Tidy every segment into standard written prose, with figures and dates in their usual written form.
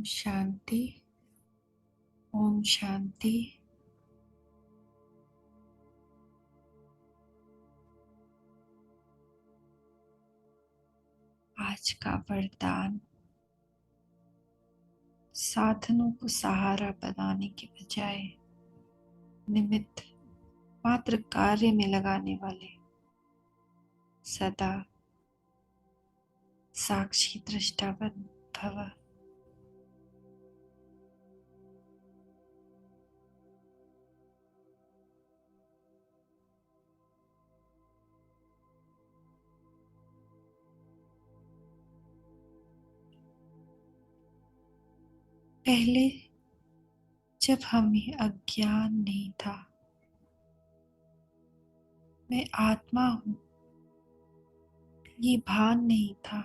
शांति। ओम शांति। आज का वरदान, साधनों को सहारा बनाने के बजाय निमित्त मात्र कार्य में लगाने वाले सदा साक्षी दृष्टा बन भव। पहले जब हमें अज्ञान नहीं था, मैं आत्मा हूं, ये भान नहीं था।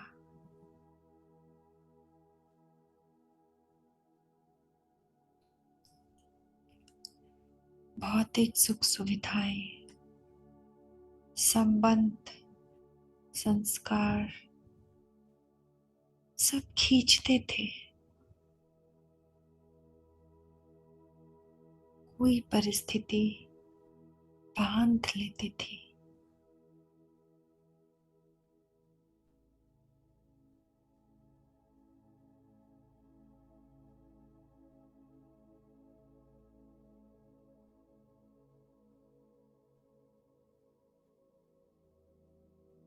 भौतिक सुख सुविधाएं, संबंध, संस्कार सब खींचते थे। कोई परिस्थिति बांध लेती थी।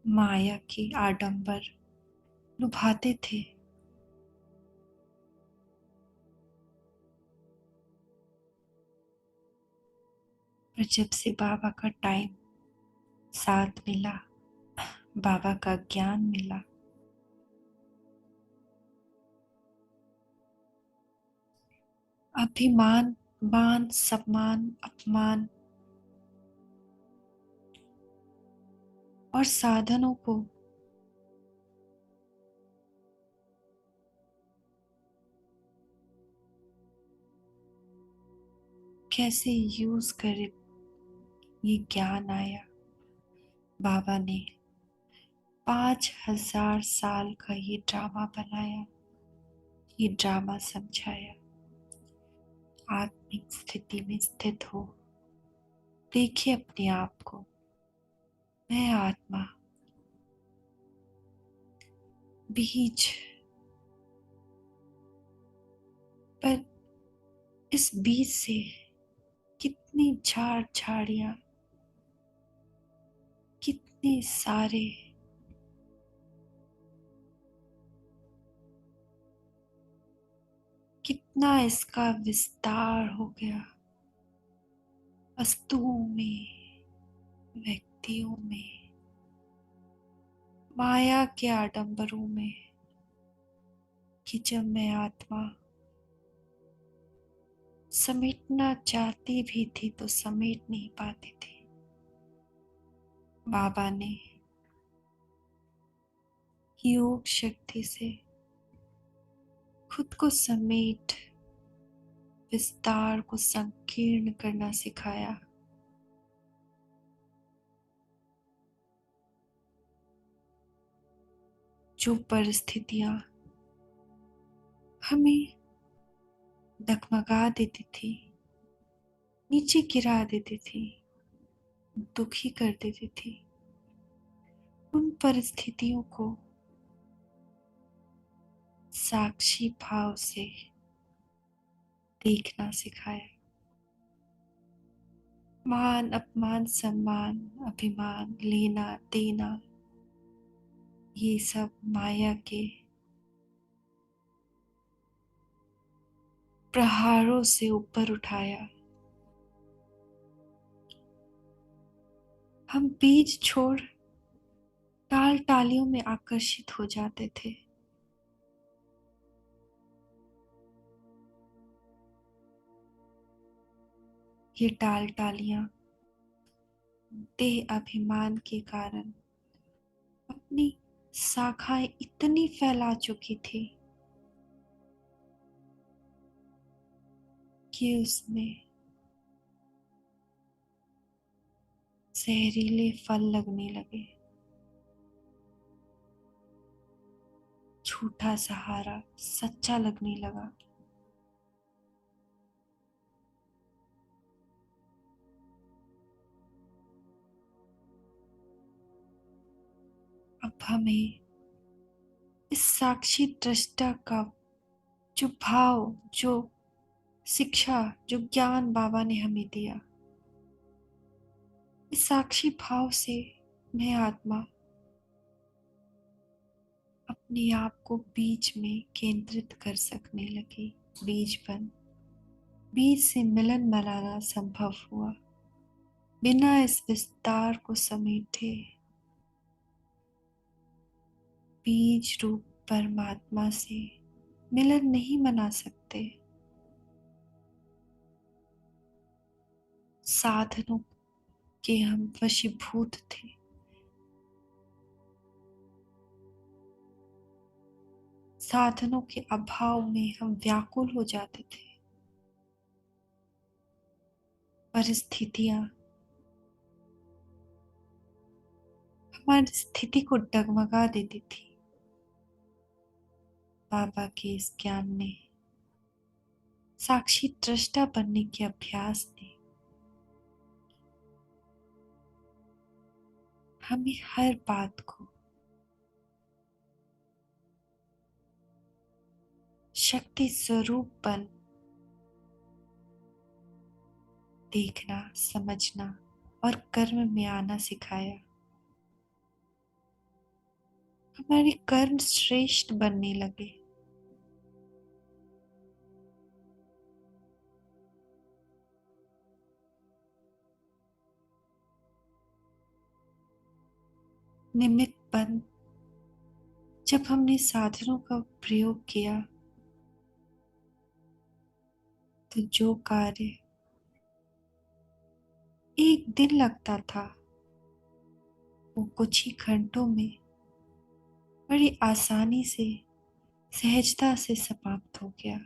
माया के आडंबर लुभाते थे। पर जब से बाबा का टाइम साथ मिला, बाबा का ज्ञान मिला, अभिमान, मान, सम्मान, अपमान और साधनों को कैसे यूज करे, ये ज्ञान आया। बाबा ने 5000 साल का ये ड्रामा बनाया, ये ड्रामा समझाया। आत्मिक स्थिति में स्थित हो, देखिए अपने आप को, मैं आत्मा, बीज। पर इस बीज से कितनी झाड़ झाड़ियां, कितने सारे कितना इसका विस्तार हो गया, वस्तुओं में, व्यक्तियों में, माया के आडंबरों में, कि जब मैं आत्मा समेटना चाहती भी थी तो समेट नहीं पाती थी। बाबा ने योग शक्ति से खुद को समेट विस्तार को संकीर्ण करना सिखाया। जो परिस्थितियां हमें डगमगा देती थी, नीचे गिरा देती थी, दुखी कर देती थी, उन परिस्थितियों को साक्षी भाव से देखना सिखाया। मान, अपमान, सम्मान, अभिमान, लेना देना, ये सब माया के प्रहारों से ऊपर उठाया। हम बीज छोड़ टाल टालियों में आकर्षित हो जाते थे। ये टाल टालियां देह अभिमान के कारण अपनी शाखाएं इतनी फैला चुकी थी कि उसमें जहरीले फल लगने लगे। झूठा सहारा सच्चा लगने लगा। अब हमें इस साक्षी दृष्टा का जो भाव, जो शिक्षा, जो ज्ञान बाबा ने हमें दिया, इस साक्षी भाव से मैं आत्मा अपने आप को बीज में केंद्रित कर सकने लगी। बीज बन बीज से मिलन बनाना संभव हुआ। बिना इस विस्तार को समेटे बीज रूप परमात्मा से मिलन नहीं मना सकते। साधनों के हम वशीभूत थे। साधनों के अभाव में हम व्याकुल हो जाते थे। परिस्थितियां हमारी स्थिति को डगमगा देती थी। बाबा के इस ज्ञान ने, साक्षी दृष्टा बनने के अभ्यास ने हमें हर बात को शक्ति स्वरूप बन देखना, समझना और कर्म में आना सिखाया। हमारे कर्म श्रेष्ठ बनने लगे। निमित्त बन जब हमने साधनों का प्रयोग किया तो जो कार्य एक दिन लगता था वो कुछ ही घंटों में बड़ी आसानी से, सहजता से समाप्त हो गया।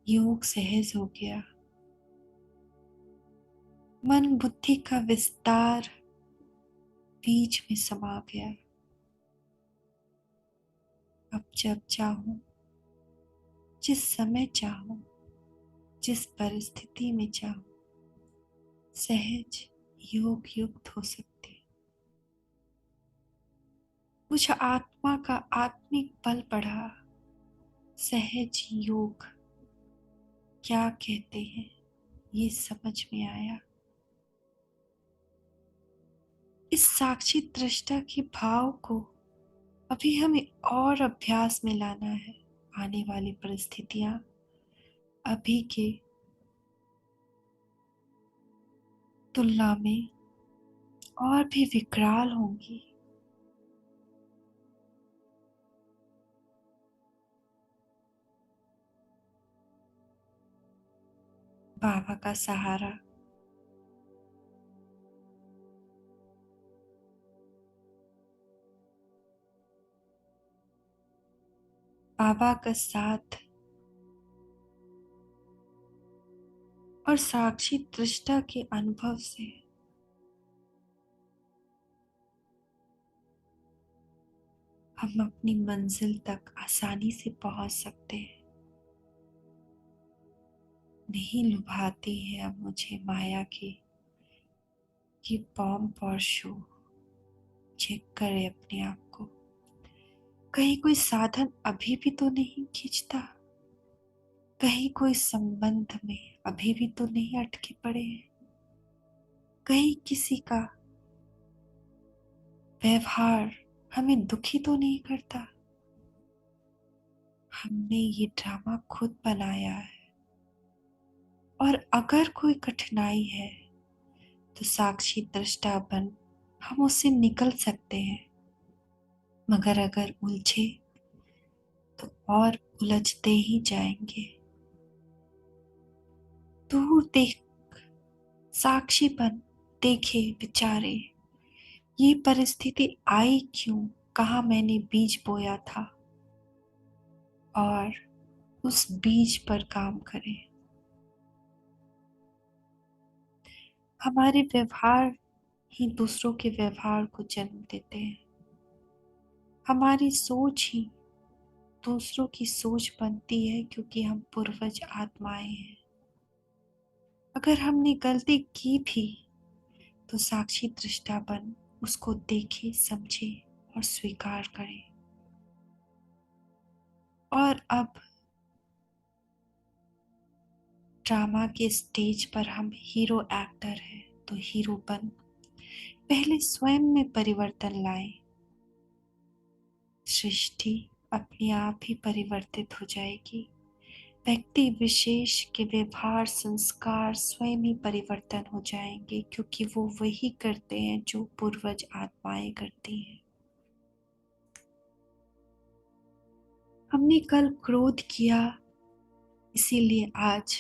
योग सहज हो गया। मन बुद्धि का विस्तार बीच में समा गया। अब जब चाहूं, जिस समय चाहूं, जिस परिस्थिति में चाहूं, सहज योग युक्त हो सकते। मुझ आत्मा का आत्मिक बल बढ़ा। सहज योग क्या कहते हैं ये समझ में आया। इस साक्षी दृष्टा के भाव को अभी हमें और अभ्यास में लाना है। आने वाली परिस्थितियां अभी के तुलना में और भी विकराल होंगी। बाबा का सहारा, बाबा का साथ और साक्षी दृष्टा के अनुभव से हम अपनी मंजिल तक आसानी से पहुंच सकते हैं। नहीं लुभाती है अब मुझे माया की ये पॉम्प और शो। चेक करे अपने आप को, कहीं कोई साधन अभी भी तो नहीं खींचता। कहीं कोई संबंध में अभी भी तो नहीं अटके पड़े हैं। कहीं किसी का व्यवहार हमें दुखी तो नहीं करता। हमने ये ड्रामा खुद बनाया है। और अगर कोई कठिनाई है तो साक्षी दृष्टा बन हम उससे निकल सकते हैं। मगर अगर उलझे तो और उलझते ही जाएंगे। दूर देख, साक्षी बन देखे, विचारे ये परिस्थिति आई क्यों, कहाँ मैंने बीज बोया था और उस बीज पर काम करें। हमारे व्यवहार ही दूसरों के व्यवहार को जन्म देते हैं। हमारी सोच ही दूसरों की सोच बनती है, क्योंकि हम पूर्वज आत्माएं हैं। अगर हमने गलती की भी तो साक्षी दृष्टा बन उसको देखे, समझे और स्वीकार करे। और अब ड्रामा के स्टेज पर हम हीरो एक्टर हैं, तो हीरो बन पहले स्वयं में परिवर्तन लाए। सृष्टि अपने आप ही परिवर्तित हो जाएगी। व्यक्ति विशेष के व्यवहार संस्कार स्वयं ही परिवर्तन हो जाएंगे, क्योंकि वो वही करते हैं जो पूर्वज आत्माएं करती हैं। हमने कल क्रोध किया, इसीलिए आज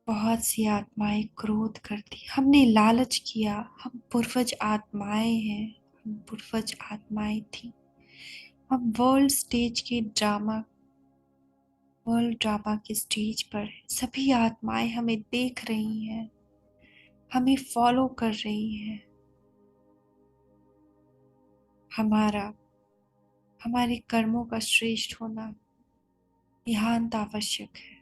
बहुत सी आत्माएं क्रोध करती। हमने लालच किया, हम पूर्वज आत्माएं हैं, हम पूर्वज आत्माएं थी। हम वर्ल्ड ड्रामा के स्टेज पर हैं। सभी आत्माएं हमें देख रही हैं, हमें फॉलो कर रही हैं। हमारे कर्मों का श्रेष्ठ होना निहांत आवश्यक है।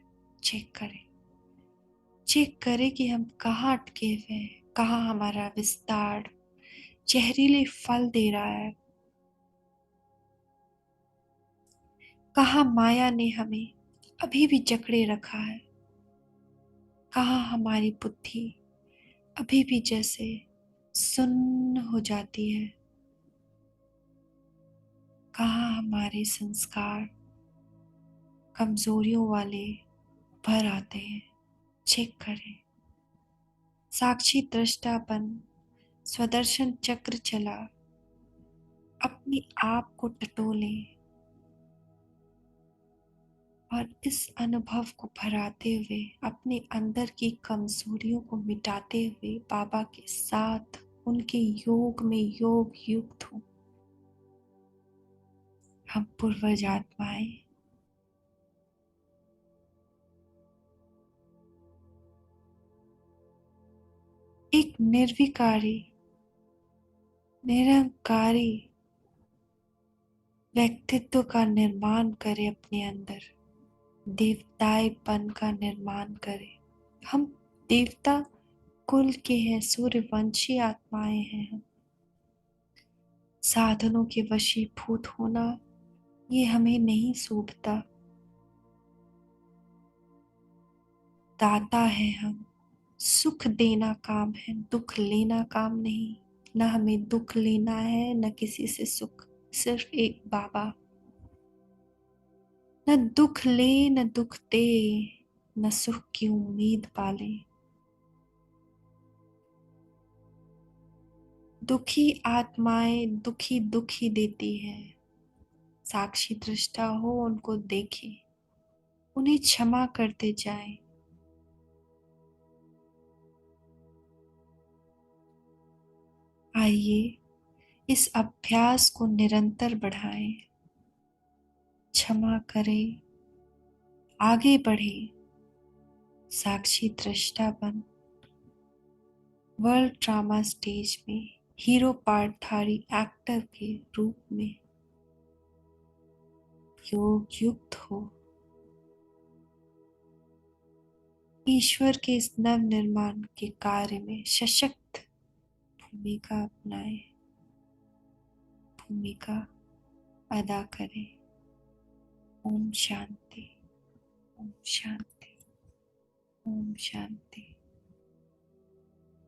चेक करें कि हम कहाँ अटके हुए हैं, कहाँ हमारा विस्तार जहरीले फल दे रहा है, कहाँ माया ने हमें अभी भी जकड़े रखा है, कहाँ हमारी बुद्धि अभी भी जैसे सुन्न हो जाती है, कहाँ हमारे संस्कार कमजोरियों वाले भर आते हैं। चेक करें। साक्षी दृष्टा बन स्वदर्शन चक्र चला, अपने आप को टटोले और इस अनुभव को भराते हुए, अपने अंदर की कमजोरियों को मिटाते हुए बाबा के साथ उनके योग में योग युक्त हो। हम पूर्वज आत्माएं एक निर्विकारी निरंकारी व्यक्तित्व का निर्माण करे, अपने अंदर देवताएपन का निर्माण करे। हम देवता कुल के हैं, सूर्यवंशी आत्माएं हैं। हम साधनों के वशीभूत होना ये हमें नहीं शोभता। दाता है हम, सुख देना काम है, दुख लेना काम नहीं। न हमें दुख लेना है, न किसी से सुख, सिर्फ एक बाबा। न दुख ले न दुख दे, न सुख की उम्मीद पाले। दुखी आत्माएं दुखी दुखी देती है। साक्षी दृष्टा हो, उनको देखे, उन्हें क्षमा करते जाएं। आइए इस अभ्यास को निरंतर बढ़ाएं। क्षमा करें, आगे बढ़े, साक्षी दृष्टा बन वर्ल्ड ड्रामा स्टेज में हीरो पार्टधारी एक्टर के रूप में योग युक्त हो। ईश्वर के इस नव निर्माण के कार्य में सशक्त भूमिका अपनाए, भूमिका अदा करें। ओम शांति, ओम शांति, ओम शांति।